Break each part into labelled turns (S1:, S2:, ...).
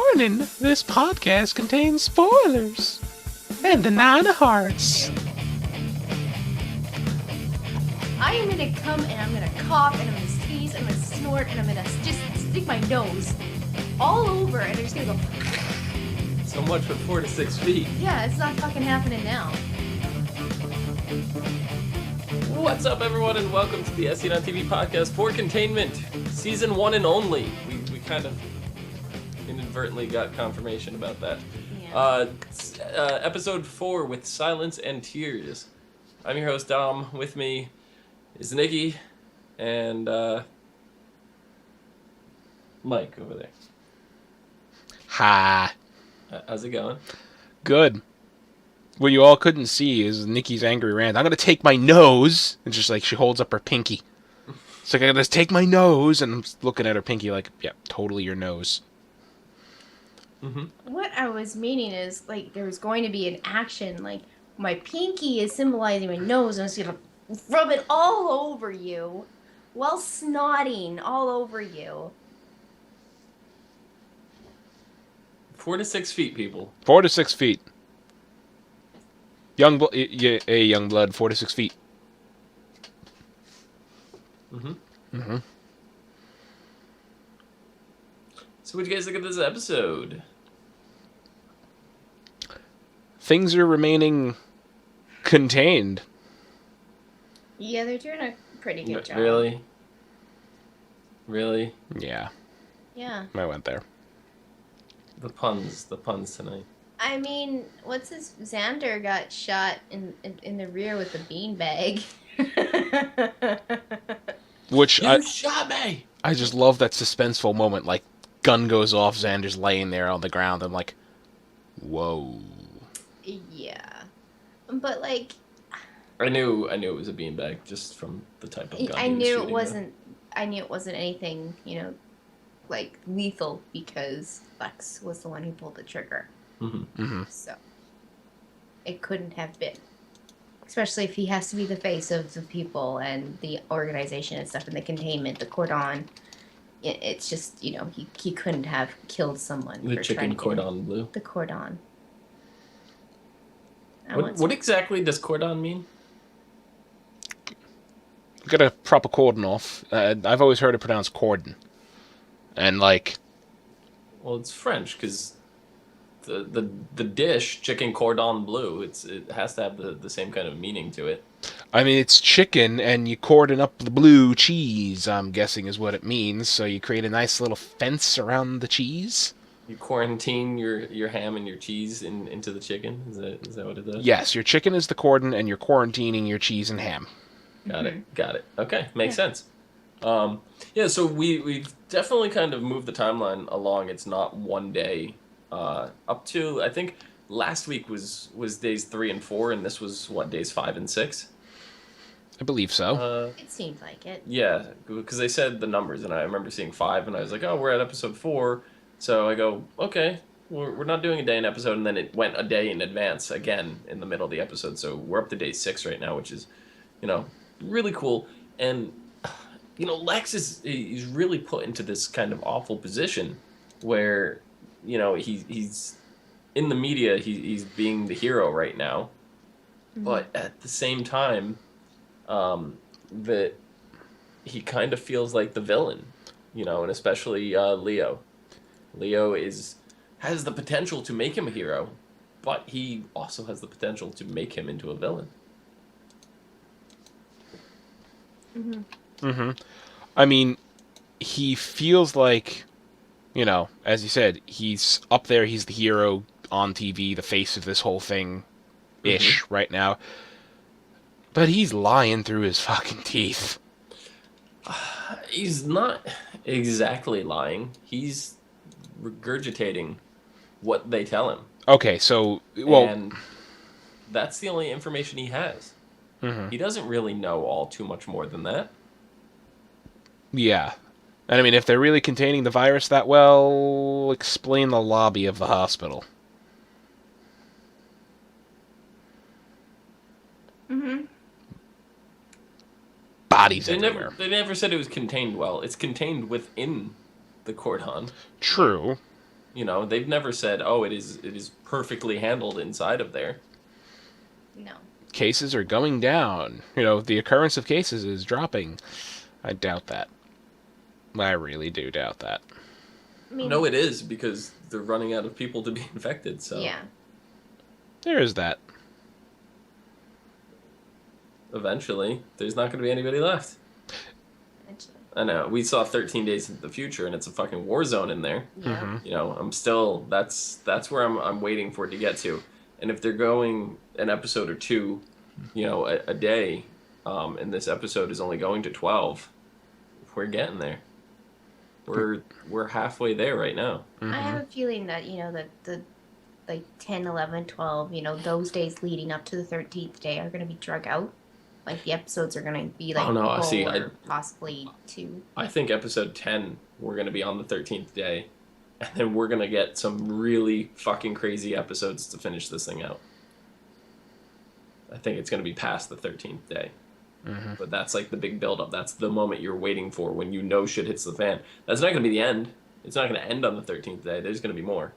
S1: Warning, this podcast contains spoilers. And the Nine of Hearts.
S2: I am gonna come and I'm gonna cough and I'm gonna sneeze and I'm gonna snort and I'm gonna just stick my nose all over and I'm just gonna go.
S3: So much for 4 to 6 feet.
S2: Yeah, it's not fucking happening now.
S3: What's up, everyone, and welcome to the ASOTV podcast for Containment, Season 1 and only. We kind of inadvertently got confirmation about that.
S2: Yeah.
S3: Episode 4 with Silence and Tears. I'm your host, Dom. With me is Nikki and Mike over there.
S1: Hi.
S3: How's it going?
S1: Good. What you all couldn't see is Nikki's angry rant. I'm gonna take my nose, and just like she holds up her pinky. It's like, I'm gonna take my nose, and I'm looking at her pinky like, yeah, totally your nose.
S3: Mm-hmm.
S2: What I was meaning is, like, there was going to be an action, like, my pinky is symbolizing my nose, and I'm just gonna rub it all over you while snotting all over you.
S3: 4 to 6 feet, people.
S1: 4 to 6 feet. Young blood, 4 to 6 feet.
S3: Mm-hmm.
S1: Mm-hmm.
S3: So what do you guys think of this episode?
S1: Things are remaining contained.
S2: Yeah, they're doing a pretty good job.
S3: Really?
S1: Yeah,
S2: Yeah.
S1: I went there.
S3: The puns tonight.
S2: I mean, what's his Xander got shot in the rear with a beanbag.
S1: Which
S3: You shot me!
S1: I just love that suspenseful moment. Like, gun goes off, Xander's laying there on the ground. I'm like, whoa.
S2: Yeah, but like,
S3: I knew it was a beanbag just from the type of gun.
S2: I knew it wasn't. I knew it wasn't anything, like lethal because Lex was the one who pulled the trigger.
S3: Mm-hmm.
S1: Mm-hmm.
S2: So it couldn't have been, especially if he has to be the face of the people and the organization and stuff, and the containment, the Cordon. It's just he couldn't have killed someone.
S3: The
S2: for
S3: chicken
S2: trying to
S3: cordon bleu.
S2: The Cordon.
S3: What exactly does cordon mean?
S1: Got to prop a cordon off. I've always heard it pronounced cordon. And like...
S3: Well, it's French, because the dish, chicken cordon bleu, it has to have the same kind of meaning to it.
S1: I mean, it's chicken, and you cordon up the blue cheese, I'm guessing is what it means. So you create a nice little fence around the cheese.
S3: You quarantine your ham and your cheese into the chicken? Is that what it does?
S1: Yes, your chicken is the cordon, and you're quarantining your cheese and ham.
S3: Got it. Okay, makes sense. So we've definitely kind of moved the timeline along. It's not one day. Up to, I think last week was days 3 and 4, and this was days 5 and 6.
S1: I believe so.
S2: It seemed like it.
S3: Yeah, because they said the numbers, and I remember seeing 5, and I was like, oh, we're at episode 4. So I go, okay, we're not doing a day in episode, and then it went a day in advance again in the middle of the episode. So we're up to day 6 right now, which is, really cool. And Lex he's really put into this kind of awful position where, he's in the media, he's being the hero right now, but at the same time, that he kind of feels like the villain, and especially Leo. Leo has the potential to make him a hero, but he also has the potential to make him into a villain.
S1: I mean, he feels like, as you said, he's up there, he's the hero on TV, the face of this whole thing-ish right now. But he's lying through his fucking teeth.
S3: He's not exactly lying. He's regurgitating what they tell him.
S1: Okay, so, well...
S3: And that's the only information he has.
S1: Mm-hmm.
S3: He doesn't really know all too much more than that.
S1: Yeah. And I mean, if they're really containing the virus that well, explain the lobby of the hospital. Bodies everywhere.
S3: They never said it was contained well. It's contained within the Cordon.
S1: True.
S3: You know, they've never said, "Oh, it is perfectly handled inside of there."
S2: No.
S1: Cases are going down. The occurrence of cases is dropping. I doubt that. I really do doubt that.
S2: I mean,
S3: No, it is because they're running out of people to be infected. So
S2: yeah.
S1: There is that.
S3: eventually, there's not going to be anybody left.
S2: Eventually.
S3: I know. We saw 13 Days into the Future, and it's a fucking war zone in there.
S2: Yeah.
S1: Mm-hmm.
S3: You know, I'm still. That's where I'm waiting for it to get to. And if they're going an episode or two, a day, and this episode is only going to 12, we're getting there. We're halfway there right now.
S2: I have a feeling that, that the like 10, 11, 12, those days leading up to the 13th day are going to be drug out. Like the episodes are going to be like
S3: Oh, no, see,
S2: or possibly 2.
S3: I think episode 10, we're going to be on the 13th day, and then we're going to get some really fucking crazy episodes to finish this thing out. I think it's going to be past the 13th day.
S1: Mm-hmm.
S3: But that's like the big build-up. That's the moment you're waiting for when you know shit hits the fan. That's not going to be the end. It's not going to end on the 13th day. There's going to be more.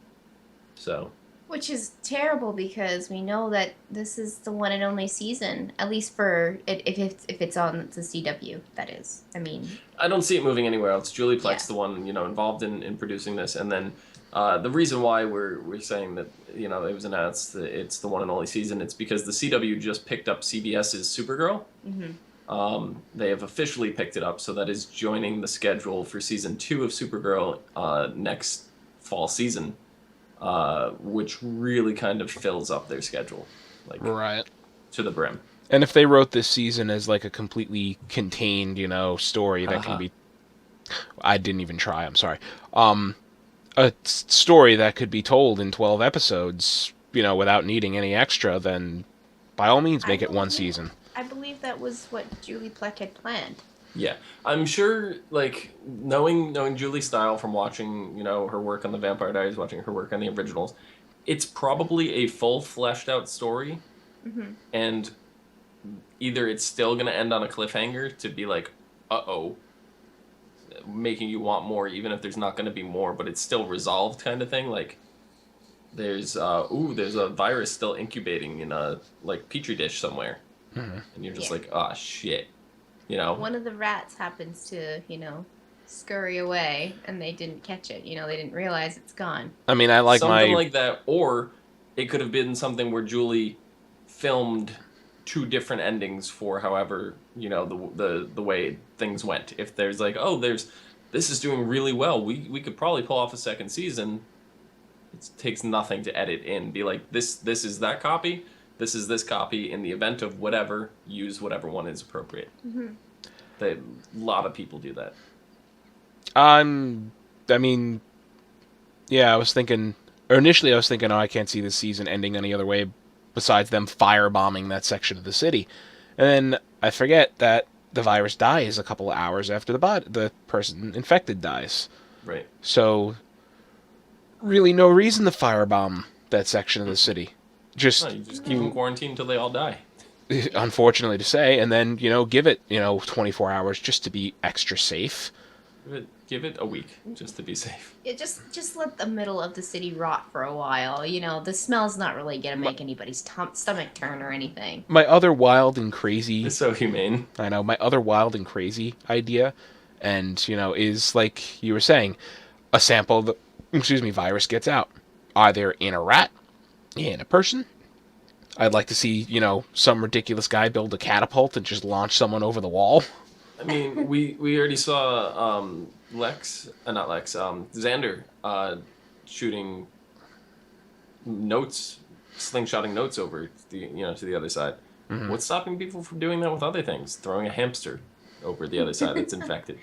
S3: So...
S2: Which is terrible because we know that this is the one and only season, at least for if it's on the CW, that is. I mean,
S3: I don't see it moving anywhere else. Julie Plec's
S2: Yeah.
S3: the one, involved in producing this, and then the reason why we're saying that it was announced that it's the one and only season, it's because the CW just picked up CBS's Supergirl. They have officially picked it up, so that is joining the schedule for season 2 of Supergirl next fall season. Which really kind of fills up their schedule, like
S1: Right.
S3: to the brim.
S1: And if they wrote this season as like a completely contained, story that can be... I didn't even try, I'm sorry. A story that could be told in 12 episodes, without needing any extra, then by all means make it one season.
S2: I believe that was what Julie Plec had planned.
S3: Yeah, I'm sure, like, knowing Julie's style from watching, her work on the Vampire Diaries, watching her work on the originals, it's probably a full fleshed out story, and either it's still going to end on a cliffhanger to be like, uh-oh, making you want more even if there's not going to be more, but it's still resolved kind of thing, like, there's a virus still incubating in a, like, petri dish somewhere, and you're just like, ah, shit.
S2: One of the rats happens to, scurry away, and they didn't catch it. They didn't realize it's gone.
S1: I mean, I like
S3: something like that, or it could have been something where Julie filmed 2 different endings for however, the way things went. If there's like, this is doing really well, we could probably pull off a second season. It takes nothing to edit in. Be like, this is that copy. This is this copy. In the event of whatever, use whatever one is appropriate. A lot of people do that.
S1: I mean, yeah, initially I was thinking, oh, I can't see this season ending any other way besides them firebombing that section of the city. And then I forget that the virus dies a couple of hours after the person infected dies.
S3: Right.
S1: So, really no reason to firebomb that section of the city.
S3: No, you just keep them quarantined until they all die.
S1: Unfortunately to say, and then, give it, 24 hours just to be extra safe.
S3: Give it a week just to be safe.
S2: Yeah, just let the middle of the city rot for a while. The smell's not really gonna make anybody's stomach turn or anything.
S1: My other wild and crazy...
S3: It's so humane.
S1: I know, my other wild and crazy idea, and, is, like you were saying, a sample of the, virus gets out. Either in a rat, in a person. I'd like to see, some ridiculous guy build a catapult and just launch someone over the wall.
S3: I mean, we already saw Xander shooting notes, slingshotting notes over to the other side. Mm-hmm. What's stopping people from doing that with other things? Throwing a hamster over the other side that's infected.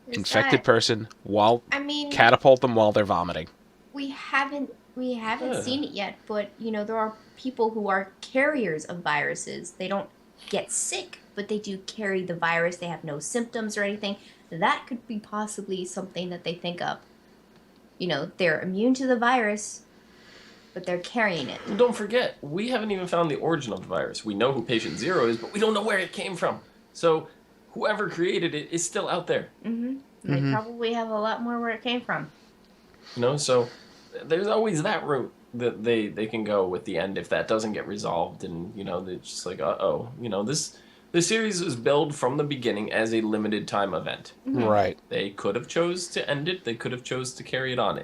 S1: Infected person catapult them while they're vomiting.
S2: We haven't seen it yet, but there are people who are carriers of viruses. They don't get sick, but they do carry the virus. They have no symptoms or anything. That could be possibly something that they think of. They're immune to the virus, but they're carrying it.
S3: Well, don't forget, we haven't even found the origin of the virus. We know who patient 0 is, but we don't know where it came from. So whoever created it is still out there.
S2: Mm-hmm. They probably have a lot more where it came from.
S3: So there's always that route that they can go with the end if that doesn't get resolved, and they're just like, this series was billed from the beginning as a limited time event.
S1: Right.
S3: They could have chose to end it. They could have chose to carry it on.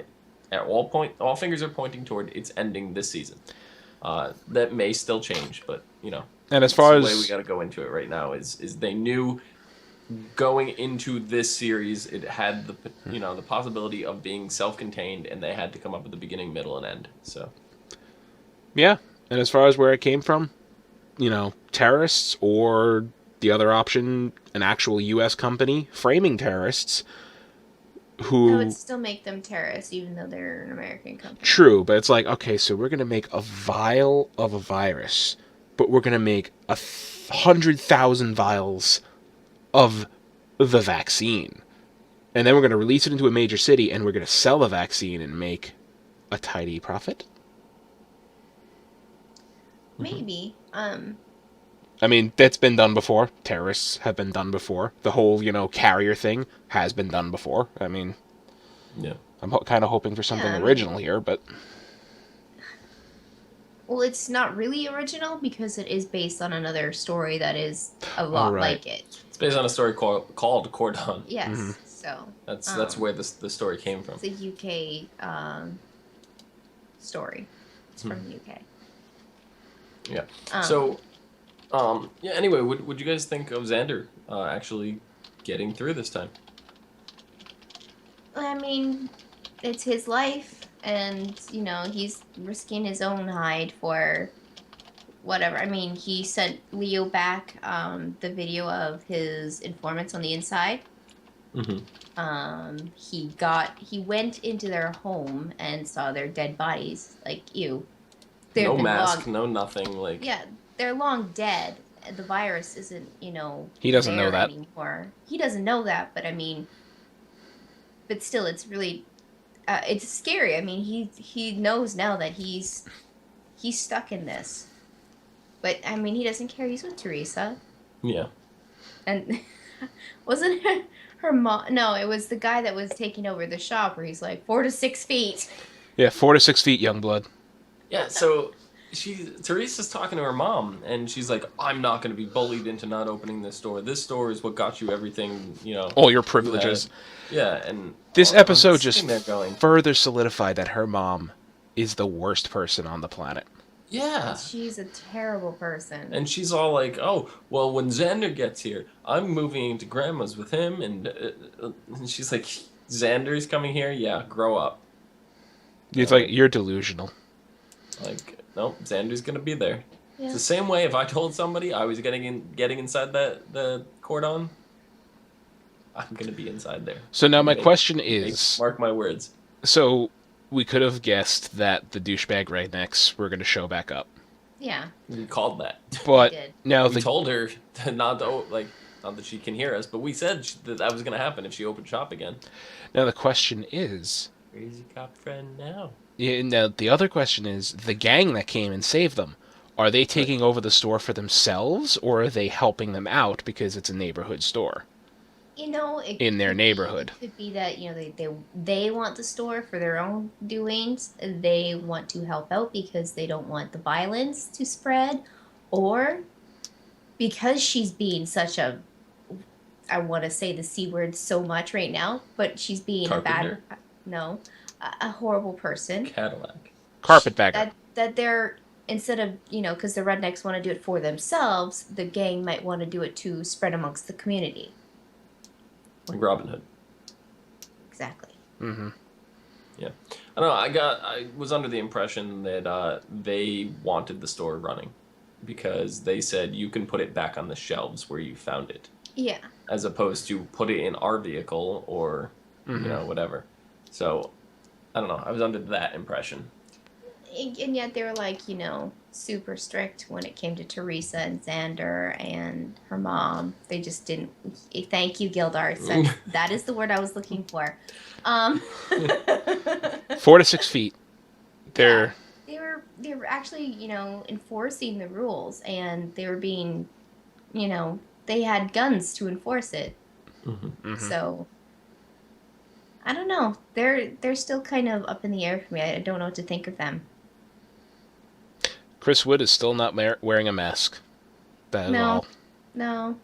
S3: All fingers are pointing toward it's ending this season. That may still change, but
S1: And as
S3: it's
S1: far
S3: the way we
S1: as
S3: got to go into it right now is they knew going into this series it had the possibility of being self-contained, and they had to come up with the beginning, middle, and end. So
S1: yeah, and as far as where it came from, terrorists, or the other option, an actual U.S. company framing terrorists who...
S2: I would still make them terrorists, even though they're an American company.
S1: True, but it's like, okay, so we're going to make a vial of a virus, but we're going to make 100,000 vials of the vaccine. And then we're going to release it into a major city, and we're going to sell the vaccine and make a tidy profit?
S2: Maybe.
S1: I mean, that's been done before. Terrorists have been done before. The whole, carrier thing has been done before. I mean,
S3: yeah,
S1: I'm kind of hoping for something original here, but...
S2: Well, it's not really original because it is based on another story that is a lot like it.
S3: It's based on a story called Cordon.
S2: Yes, so...
S3: That's where the story came from.
S2: It's a UK story. It's from the UK.
S3: Yeah. So... anyway, would you guys think of Xander actually getting through this time?
S2: I mean, it's his life, and, he's risking his own hide for whatever. I mean, he sent Leo back the video of his informants on the inside. He went into their home and saw their dead bodies. Like, ew.
S3: No mask, no nothing. Like,
S2: yeah. They're long dead. The virus isn't,
S1: he doesn't know that
S2: anymore. He doesn't know that, but I mean, but still, it's really, it's scary. I mean, he knows now that he's stuck in this, but I mean, he doesn't care. He's with Teresa.
S3: Yeah.
S2: And wasn't her mom? No, it was the guy that was taking over the shop where he's like 4 to 6 feet.
S1: Yeah, 4 to 6 feet, young blood.
S3: Yeah. So. Teresa's talking to her mom, and she's like, I'm not going to be bullied into not opening this store. This store is what got you everything,
S1: all your privileges.
S3: Yeah, and...
S1: This episode just further solidified that her mom is the worst person on the planet.
S3: Yeah.
S2: She's a terrible person.
S3: And she's all like, oh, well, when Xander gets here, I'm moving into Grandma's with him, and she's like, Xander's coming here? Yeah, grow up.
S1: It's like, you're delusional.
S3: Like... Nope, Xander's gonna be there.
S2: Yeah.
S3: It's the same way if I told somebody I was getting inside the Cordon, I'm gonna be inside there.
S1: So now my question is...
S3: Mark my words.
S1: So, we could have guessed that the douchebag rednecks were gonna show back up.
S2: Yeah.
S3: We called that.
S1: But now
S3: we told her not that she can hear us, but we said that was gonna happen if she opened shop again.
S1: Now the question is...
S3: Crazy cop friend now.
S1: Yeah, now, the other question is, the gang that came and saved them, are they taking over the store for themselves, or are they helping them out because it's a neighborhood store? In their neighborhood.
S2: It could be that, they want the store for their own doings. They want to help out because they don't want the violence to spread. Or because she's being such a... I want to say the C word so much right now, but she's being
S3: Carpenter?
S2: a horrible person.
S3: Cadillac.
S1: Carpetbagger.
S2: That they're, instead of, because the rednecks want to do it for themselves, the gang might want to do it to spread amongst the community.
S3: Like Robin Hood.
S2: Exactly.
S1: Mm-hmm.
S3: Yeah. I don't know, I was under the impression that they wanted the store running because they said you can put it back on the shelves where you found it.
S2: Yeah.
S3: As opposed to put it in our vehicle or, whatever. So, I don't know. I was under that impression.
S2: And yet they were like, super strict when it came to Teresa and Xander and her mom. They just didn't... Thank you, Gildarts. That is the word I was looking for.
S1: 4 to 6 feet.
S2: They were actually, enforcing the rules, and they were being, they had guns to enforce it.
S3: Mm-hmm.
S2: So... I don't know. They're still kind of up in the air for me. I don't know what to think of them.
S1: Chris Wood is still not wearing a mask. That is
S2: No,
S1: all.
S2: no.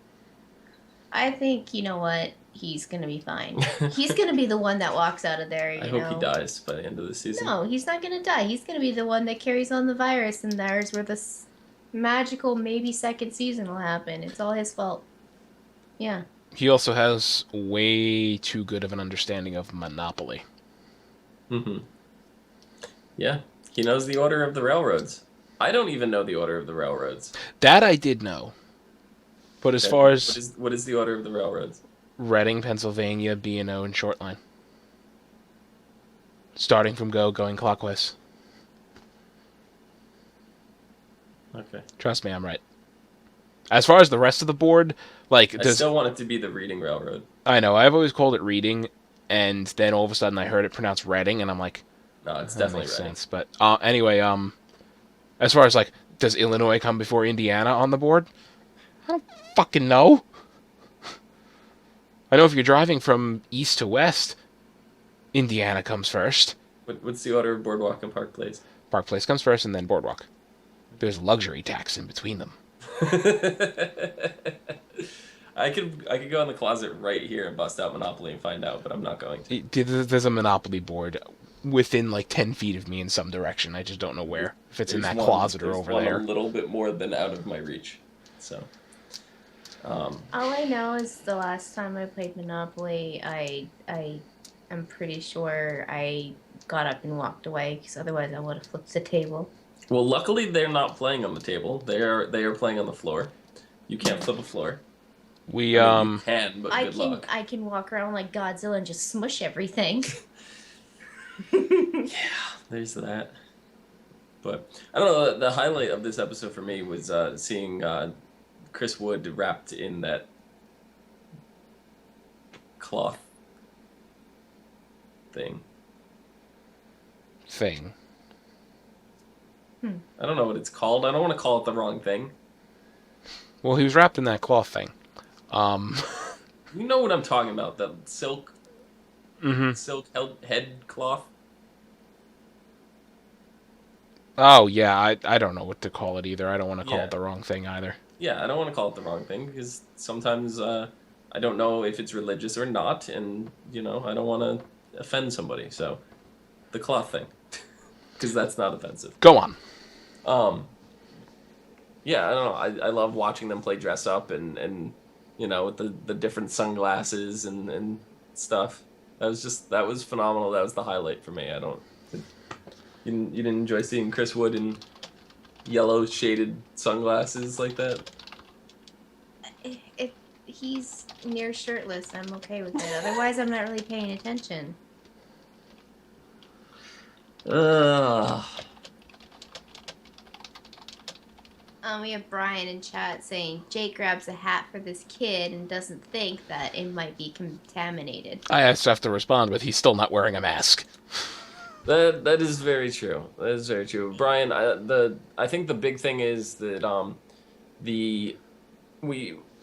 S2: I think, you know what? He's gonna be fine. He's gonna be the one that walks out of there,
S3: I
S2: you
S3: hope
S2: know.
S3: he dies by the end of the season.
S2: No, he's not gonna die. He's gonna be the one that carries on the virus, and there's where this magical maybe second season will happen. It's all his fault. Yeah.
S1: He also has way too good of an understanding of Monopoly.
S3: Mm-hmm. Yeah, he knows the order of the railroads. I don't even know the order of the railroads.
S1: That I did know. But as far as
S3: what is the order of the railroads?
S1: Reading, Pennsylvania, B&O, and Shortline. Starting from going clockwise.
S3: Okay.
S1: Trust me, I'm right. As far as the rest of the board, like,
S3: I still want it to be the Reading Railroad.
S1: I know, I've always called it Reading, and then all of a sudden I heard it pronounced Reading, and I'm like,
S3: No, it's
S1: that
S3: definitely
S1: makes
S3: Reading.
S1: sense. But anyway, as far as, like, does Illinois come before Indiana on the board? I don't fucking know. I know if you're driving from east to west, Indiana comes first.
S3: What's the order of Boardwalk and Park Place?
S1: Park Place comes first, and then Boardwalk. There's luxury tax in between them.
S3: I could go in the closet right here and bust out Monopoly and find out, but I'm not going to.
S1: There's a Monopoly board within like 10 feet of me in some direction. I just don't know where. If it's in that closet or over there.
S3: A little bit more than out of my reach. So.
S2: All I know is the last time I played Monopoly, I am pretty sure I got up and walked away because otherwise I would have flipped the table.
S3: Well, luckily they're not playing on the table. They are playing on the floor. You can't flip a floor.
S1: We
S3: you can, but good luck.
S2: I can walk around like Godzilla and just smush everything.
S3: Yeah, there's that. But I don't know. The highlight of this episode for me was seeing Chris Wood wrapped in that cloth thing. I don't know what it's called. I don't want to call it the wrong thing.
S1: Well, he was wrapped in that cloth thing.
S3: You know what I'm talking about? The silk head cloth.
S1: Oh, yeah, I don't know what to call it either. I don't want to call it the wrong thing either.
S3: Yeah, I don't want to call it the wrong thing because sometimes I don't know if it's religious or not, and, I don't want to offend somebody. So, the cloth thing. Because that's not offensive.
S1: Go on.
S3: Yeah, I don't know. I love watching them play dress up and with the different sunglasses and stuff. That was phenomenal. That was the highlight for me. You didn't enjoy seeing Chris Wood in yellow shaded sunglasses like that?
S2: If he's near shirtless, I'm okay with it. Otherwise, I'm not really paying attention. We have Brian in chat saying Jake grabs a hat for this kid and doesn't think that it might be contaminated.
S1: I have to respond with he's still not wearing a mask.
S3: That is very true. That is very true, Brian. I think the big thing is that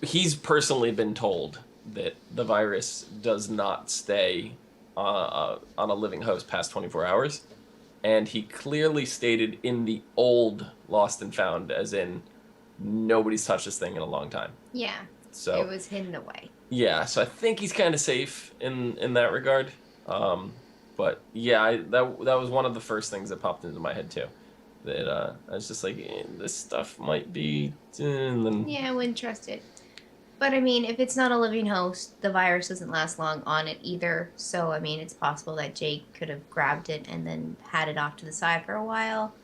S3: he's personally been told that the virus does not stay on a living host past 24 hours. And he clearly stated in the old Lost and Found, as in, nobody's touched this thing in a long time.
S2: Yeah.
S3: So
S2: it was hidden away.
S3: Yeah, so I think he's kind of safe in that regard. But yeah, that was one of the first things that popped into my head too. That I was just like, this stuff might be.
S2: Yeah, I wouldn't trust it. But I mean, if it's not a living host, the virus doesn't last long on it either. So I mean, it's possible that Jake could have grabbed it and then had it off to the side for a while.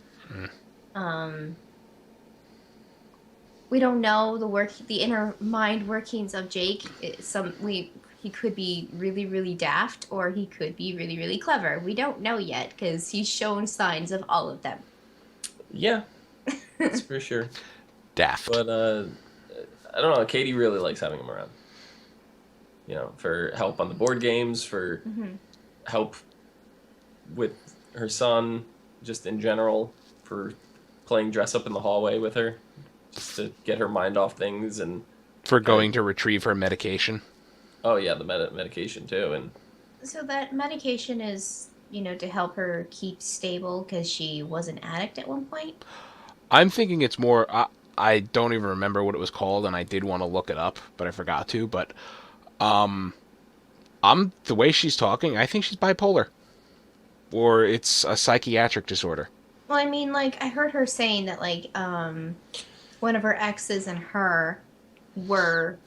S2: We don't know the inner mind workings of Jake. He could be really, really daft, or he could be really, really clever. We don't know yet because he's shown signs of all of them.
S3: Yeah, that's for sure.
S1: Daft.
S3: But I don't know. Katie really likes having him around. For help on the board games, for help with her son, just in general, for playing dress up in the hallway with her, just to get her mind off things, and
S1: for going to retrieve her medication.
S3: Oh yeah, the medication too, and
S2: So that medication is, to help her keep stable because she was an addict at one point?
S1: I'm thinking it's more. I don't even remember what it was called, and I did want to look it up, but I forgot to. But I'm the way she's talking. I think she's bipolar, or it's a psychiatric disorder.
S2: Well, I mean, like, I heard her saying that, like, one of her exes and her were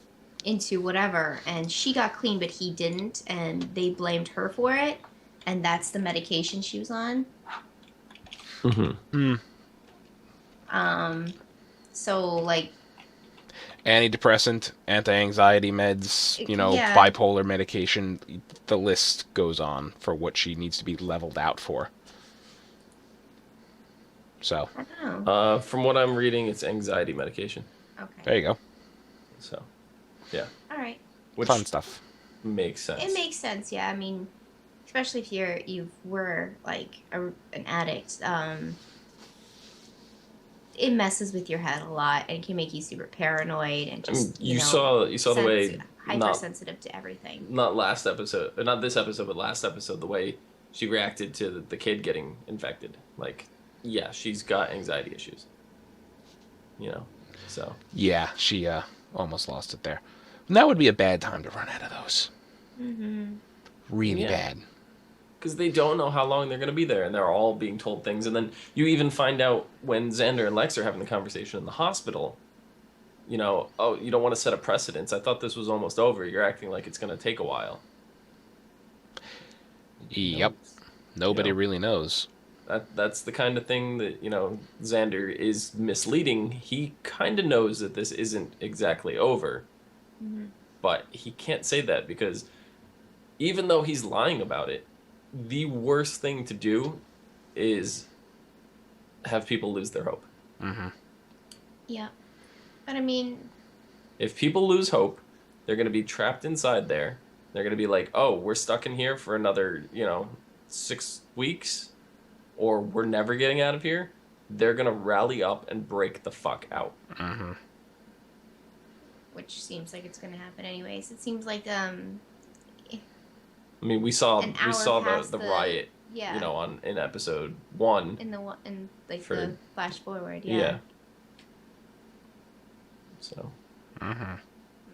S2: into whatever, and she got clean, but he didn't, and they blamed her for it, and that's the medication she was on.
S3: Mm-hmm.
S2: So, like,
S1: Antidepressant, anti-anxiety meds,
S2: yeah.
S1: bipolar medication. The list goes on for what she needs to be leveled out for. So,
S2: I don't know.
S3: From what I'm reading, it's anxiety medication.
S2: Okay.
S1: there you go.
S3: So, yeah.
S2: All right.
S3: Which
S1: Fun stuff.
S3: makes sense.
S2: It makes sense, yeah. I mean, especially if you were like an addict, it messes with your head a lot and it can make you super paranoid and just
S3: you saw the way
S2: hypersensitive to everything.
S3: Not last episode, not this episode, but last episode, the way she reacted to the kid getting infected. Like, yeah, she's got anxiety issues. So.
S1: Yeah, she almost lost it there. And that would be a bad time to run out of those.
S2: Mm-hmm.
S1: Really bad.
S3: Because they don't know how long they're going to be there, and they're all being told things. And then you even find out when Xander and Lex are having the conversation in the hospital, oh, you don't want to set a precedence. I thought this was almost over. You're acting like it's going to take a while.
S1: Yep. Nobody really knows.
S3: That's the kind of thing that, Xander is misleading. He kind of knows that this isn't exactly over.
S2: Mm-hmm.
S3: But he can't say that because even though he's lying about it, the worst thing to do is have people lose their hope.
S1: Mm-hmm.
S2: Yeah. But I mean,
S3: if people lose hope, they're going to be trapped inside there. They're going to be like, oh, we're stuck in here for another, 6 weeks, or we're never getting out of here. They're going to rally up and break the fuck out.
S1: Mm-hmm.
S2: Which seems like it's going to happen anyways. It seems like
S3: I mean, we saw the riot,
S2: yeah,
S3: in episode 1.
S2: In the flash forward, yeah.
S3: Yeah. So.
S1: Mm-hmm.
S2: And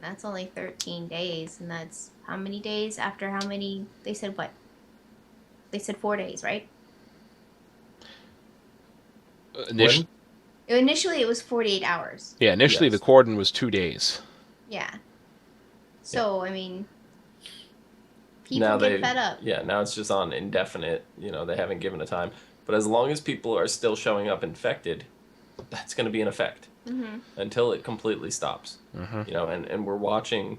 S2: that's only 13 days, and that's how many days after how many? They said what? They said 4 days, right? Initially, it was 48 hours.
S1: Yeah, initially
S3: Yes.
S1: the Cordon was 2 days.
S2: Yeah. So, I mean, people get fed up.
S3: Yeah, now it's just on indefinite. They haven't given a time. But as long as people are still showing up infected, that's going to be in effect until it completely stops.
S1: Mm-hmm.
S3: And we're watching,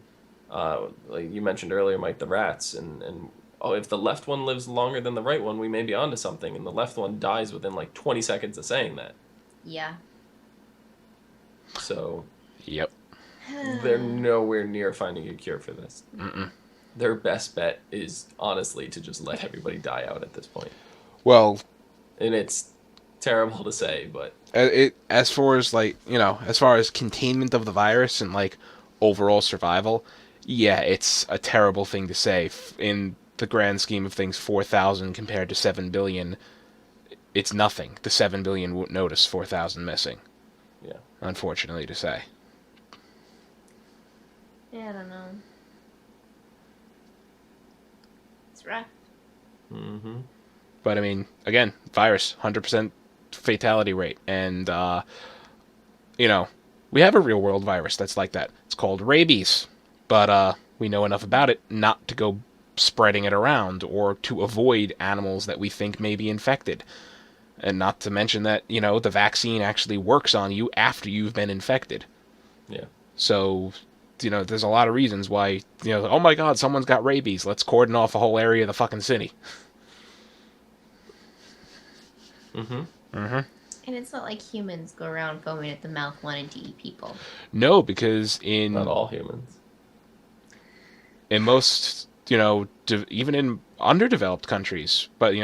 S3: like you mentioned earlier, Mike, the rats. And if the left one lives longer than the right one, we may be onto something. And the left one dies within like 20 seconds of saying that.
S2: Yeah.
S3: So.
S1: Yep.
S3: They're nowhere near finding a cure for this.
S1: Mm-mm.
S3: Their best bet is honestly to just let everybody die out at this point.
S1: Well,
S3: and it's terrible to say, but
S1: as far as containment of the virus and like overall survival, yeah, it's a terrible thing to say. In the grand scheme of things, 4,000 compared to 7 billion, it's nothing. The 7 billion won't notice 4,000 missing.
S3: Yeah,
S1: unfortunately to say.
S2: Yeah, I don't know. It's rough.
S3: Mm-hmm.
S1: But I mean, again, virus, 100% fatality rate, and we have a real world virus that's like that. It's called rabies, but we know enough about it not to go spreading it around or to avoid animals that we think may be infected. And not to mention that, the vaccine actually works on you after you've been infected.
S3: Yeah.
S1: So, there's a lot of reasons why, oh my god, someone's got rabies. Let's cordon off a whole area of the fucking city.
S3: Mm-hmm.
S1: Mm-hmm.
S2: And it's not like humans go around foaming at the mouth wanting to eat people.
S1: No, because
S3: not all humans.
S1: In most, even in underdeveloped countries, but,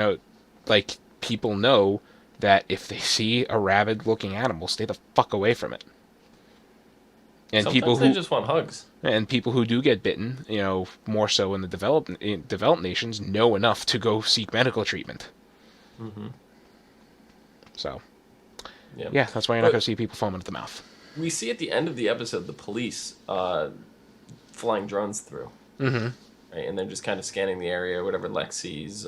S1: people know that if they see a rabid-looking animal, stay the fuck away from it. And
S3: Sometimes they just want hugs.
S1: people who do get bitten, more so in the developed nations, know enough to go seek medical treatment.
S3: Mm-hmm.
S1: So,
S3: Yeah.
S1: yeah, that's why you're not going to see people foaming at the mouth.
S3: We see at the end of the episode the police flying drones through.
S1: Mm-hmm.
S3: Right, and they're just kind of scanning the area. Whatever Lex sees,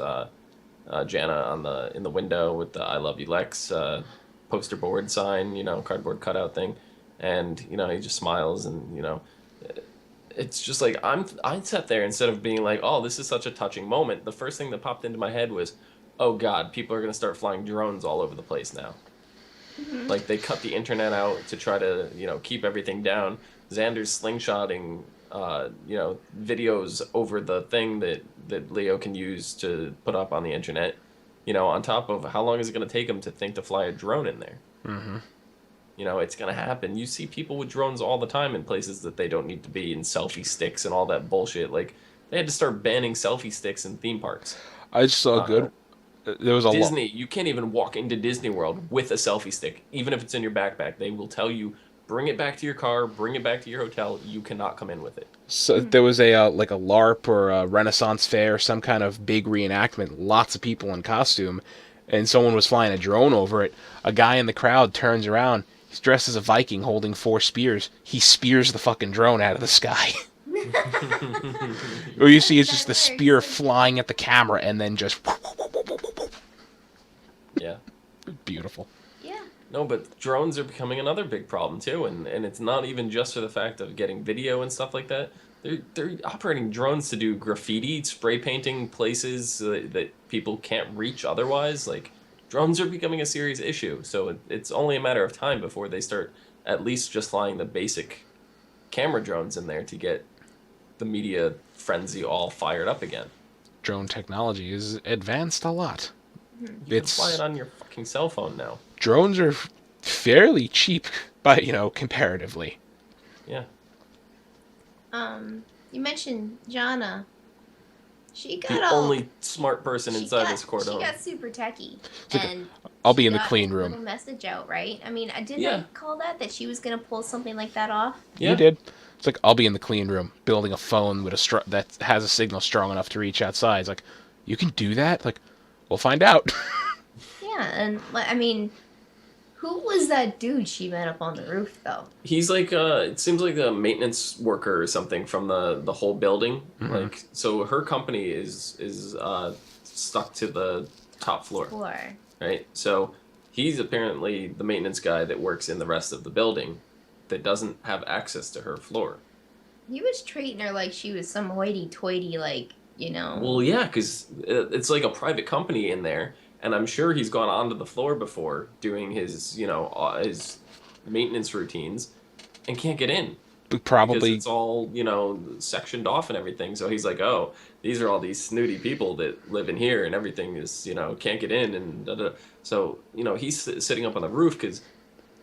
S3: Jana in the window with the "I love you, Lex" poster board sign, cardboard cutout thing, and he just smiles, and it's just like I sat there instead of being like, oh, this is such a touching moment. The first thing that popped into my head was, oh God, people are gonna start flying drones all over the place now.
S2: Mm-hmm.
S3: Like they cut the internet out to try to keep everything down. Xander's slingshotting videos over the thing that Leo can use to put up on the internet. On top of how long is it going to take him to think to fly a drone in there?
S1: Mm-hmm.
S3: It's going to happen. You see people with drones all the time in places that they don't need to be, in selfie sticks and all that bullshit. Like they had to start banning selfie sticks in theme parks.
S1: I just saw there was a
S3: Disney, you can't even walk into Disney World with a selfie stick, even if it's in your backpack. They will tell you, bring it back to your car, bring it back to your hotel. You cannot come in with it.
S1: So there was a like a LARP or a Renaissance fair, some kind of big reenactment. Lots of people in costume, and someone was flying a drone over it. A guy in the crowd turns around. He's dressed as a Viking holding 4 spears. He spears the fucking drone out of the sky. Or you see it's just the spear flying at the camera and then just.
S3: Yeah.
S1: Beautiful.
S2: Yeah.
S3: No, but drones are becoming another big problem too, and it's not even just for the fact of getting video and stuff like that. They're operating drones to do graffiti, spray painting places that people can't reach otherwise. Like drones are becoming a serious issue, so it's only a matter of time before they start at least just flying the basic camera drones in there to get the media frenzy all fired up again.
S1: Drone technology is advanced a lot.
S3: You can fly it on your fucking cell phone now.
S1: Drones are fairly cheap, but comparatively.
S3: Yeah.
S2: You mentioned Jana. She got
S3: The only smart person inside this Cordon.
S2: She got super techie,
S1: like
S2: and
S1: I'll be in the
S2: got
S1: clean
S2: a
S1: room.
S2: little message out, right? I mean, didn't
S3: Yeah.
S2: I call that she was gonna pull something like that off?
S3: Yeah.
S1: You did. It's like, I'll be in the clean room building a phone with that has a signal strong enough to reach outside. It's like, you can do that? Like, we'll find out.
S2: Yeah, and I mean, who was that dude she met up on the roof though?
S3: He's like it seems like a maintenance worker or something from the whole building.
S1: Mm-hmm.
S3: Like so her company is stuck to the top floor. Right? So he's apparently the maintenance guy that works in the rest of the building that doesn't have access to her floor.
S2: He was treating her like she was some hoity-toity,
S3: Well, yeah, because it's like a private company in there, and I'm sure he's gone onto the floor before doing his his maintenance routines and can't get in.
S1: Probably.
S3: Because it's all, sectioned off and everything. So he's like, oh, these are all these snooty people that live in here and everything is, can't get in and da-da. So, he's sitting up on the roof because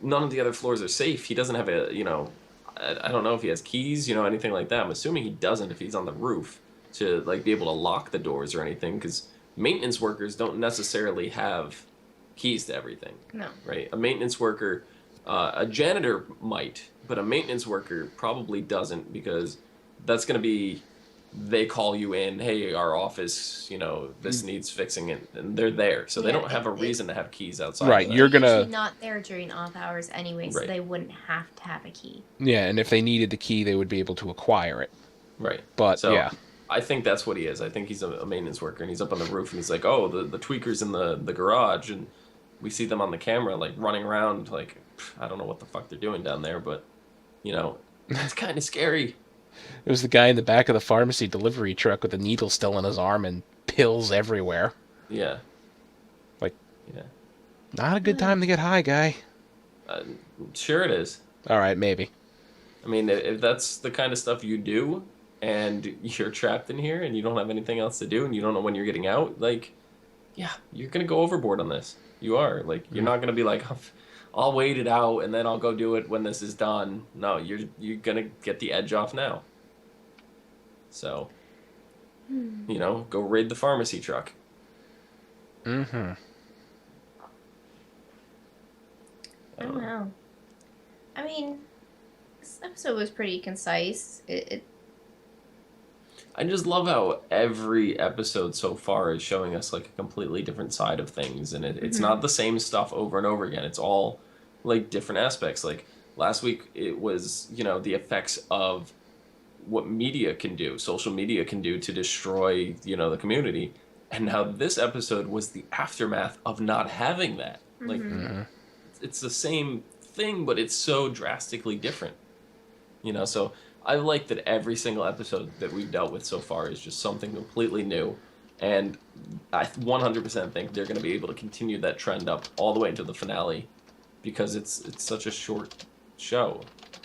S3: none of the other floors are safe. He doesn't have I don't know if he has keys, anything like that. I'm assuming he doesn't if he's on the roof to, be able to lock the doors or anything because maintenance workers don't necessarily have keys to everything.
S2: No.
S3: Right? A maintenance worker, a janitor might, but a maintenance worker probably doesn't because that's going to be, they call you in, hey, our office, this needs fixing, and they're there. So they don't have a reason to have keys outside.
S1: Right, you're going to...
S2: not there during off hours anyway, so they wouldn't have to have a key.
S1: Yeah, and if they needed the key, they would be able to acquire it.
S3: Right.
S1: But,
S3: so,
S1: yeah.
S3: I think that's what he is. I think he's a maintenance worker, and he's up on the roof, and he's like, oh, the tweaker's in the garage, and we see them on the camera, running around, I don't know what the fuck they're doing down there, but, it's kind of scary.
S1: It was the guy in the back of the pharmacy delivery truck with a needle still in his arm and pills everywhere.
S3: Yeah. Yeah.
S1: Not a good time to get high, guy.
S3: Sure it is.
S1: All right, maybe.
S3: I mean, if that's the kind of stuff you do, and you're trapped in here, and you don't have anything else to do, and you don't know when you're getting out, yeah, you're gonna go overboard on this. You are. You're not gonna be like, I'll wait it out, and then I'll go do it when this is done. No, you're gonna get the edge off now. So, go raid the pharmacy truck.
S1: Mm-hmm.
S2: I don't know. I mean, episode was pretty concise.
S3: I just love how every episode so far is showing us like a completely different side of things, and it's not the same stuff over and over again. It's all like different aspects. Like last week, it was the effects of what media can do, social media can do to destroy the community, and now this episode was the aftermath of not having that. Like it's the same thing, but it's so drastically different. So I like that every single episode that we've dealt with so far is just something completely new, and I 100% think they're going to be able to continue that trend up all the way into the finale, because it's such a short show.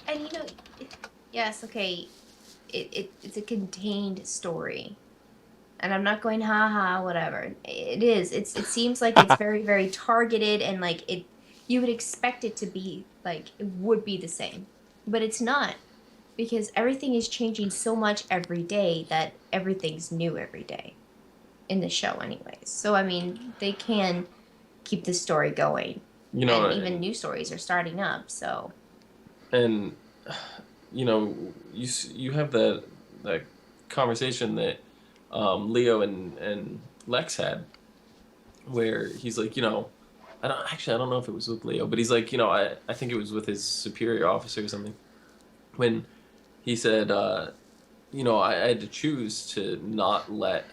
S2: And yes, okay, it's a contained story, and I'm not going ha whatever. It is. It seems like it's very very targeted, and like you would expect it to be like it would be the same, but it's not. Because everything is changing so much every day that everything's new every day in the show anyways. So, I mean, they can keep the story going. And even new stories are starting up, so.
S3: And, you have that conversation that Leo and Lex had, where he's like, I don't know if it was with Leo, but he's like, I think it was with his superior officer or something. When he said, I had to choose to not let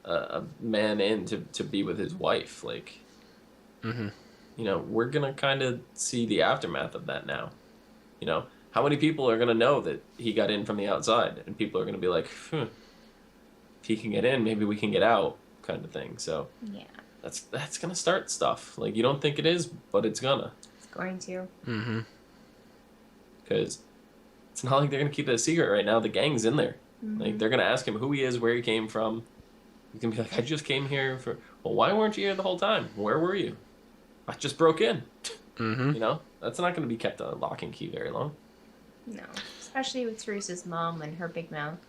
S3: a man in to be with his wife. Like, we're going to kind of see the aftermath of that now. How many people are going to know that he got in from the outside? And people are going to be like, if he can get in, maybe we can get out, kind of thing. So
S2: yeah,
S3: that's going to start stuff. Like, you don't think it is, but it's gonna.
S2: It's going to.
S3: Because it's not like they're going to keep it a secret right now. The gang's in there. Like, they're going to ask him who he is, where he came from. He's going to be like, I just came here for... Well, why weren't you here the whole time? Where were you? I just broke in. That's not going to be kept on lock and key very long.
S2: No. Especially with Teresa's mom and her big mouth.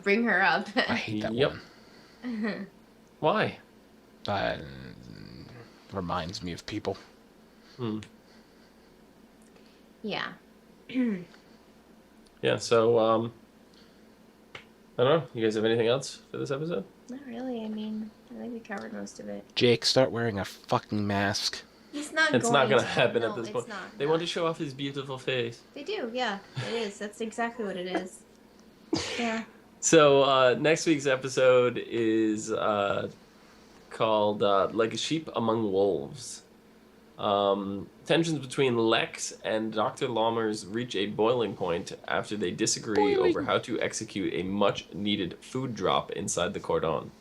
S2: Bring her up.
S1: I hate that one.
S3: Why?
S1: Reminds me of people.
S2: Yeah.
S3: Yeah, so, I don't know. You guys have anything else for this episode?
S2: Not really. I mean, I think we covered most of it.
S1: Jake, start wearing a fucking mask.
S2: He's not
S3: It's
S2: going
S3: not going
S2: to
S3: to happen
S2: no,
S3: at this
S2: it's
S3: point.
S2: Not,
S3: They want to show off his beautiful face.
S2: They do, yeah. It is. That's exactly what it is. Yeah.
S3: So, next week's episode is called Like a Sheep Among Wolves. Tensions between Lex and Dr. Lammers reach a boiling point after they disagree over how to execute a much-needed food drop inside the Cordon.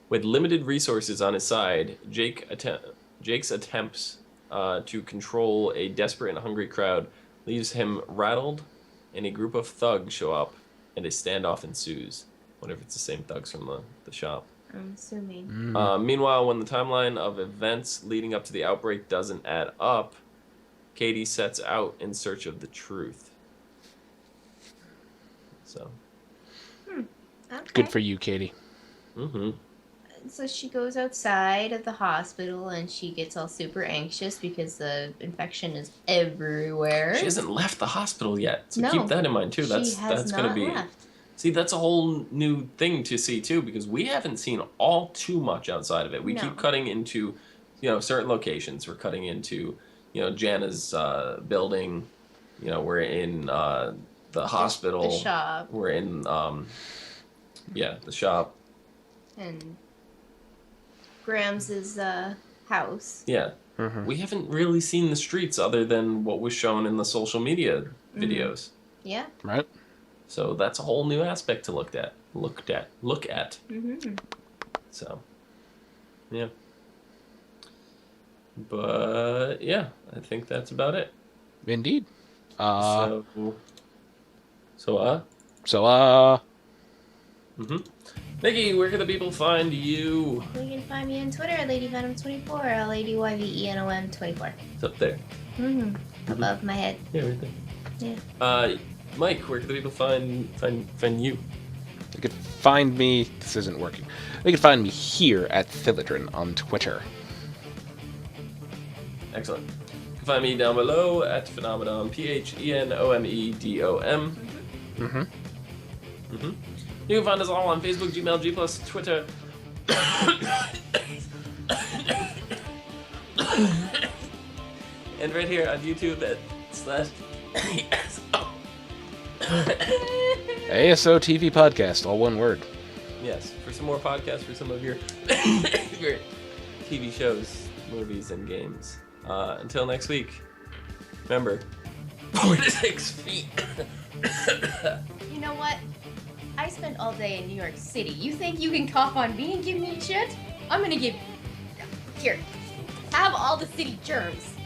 S3: With limited resources on his side, Jake's attempts to control a desperate and hungry crowd leaves him rattled, and a group of thugs show up, and a standoff ensues. Wonder if it's the same thugs from the shop.
S2: I'm assuming.
S3: Meanwhile, when the timeline of events leading up to the outbreak doesn't add up, Katie sets out in search of the truth. So.
S2: Okay.
S1: Good for you, Katie.
S2: So she goes outside of the hospital and she gets all super anxious because the infection is everywhere.
S3: She hasn't left the hospital yet, so
S2: No,
S3: keep that in mind too. That's
S2: not
S3: going to be.
S2: Left.
S3: See, that's a whole new thing to see too, because we haven't seen all too much outside of it. We keep cutting into, certain locations. We're cutting into, Jana's building. We're in the hospital.
S2: The shop.
S3: We're in, the shop.
S2: And Grams's house.
S3: Yeah. We haven't really seen the streets other than what was shown in the social media videos.
S2: Yeah.
S1: Right.
S3: So that's a whole new aspect to look at. So, yeah. But yeah, I think that's about it.
S1: Indeed.
S3: Nikki, where can the people find you?
S2: You can find me on Twitter at LadyVenom24 or LadyYVENOM24.
S3: It's up there.
S2: Above my head.
S3: Yeah, right there.
S2: Yeah.
S3: Mike, where can the people find you?
S1: You could find me. This isn't working. You can find me here at Philidrin on Twitter.
S3: Excellent. can find me down below at Phenomenon, PHENOMEDOM. You can find us all on Facebook, Gmail, G+, Twitter. And right here on YouTube at
S1: ASOTV podcast, all one word.
S3: Yes, for some more podcasts for some of your favorite TV shows, movies, and games. Until next week, remember, 4 to 6 feet.
S2: You know what? I spent all day in New York City. You think you can cough on me and give me shit? I'm gonna give... Here. Have all the city germs.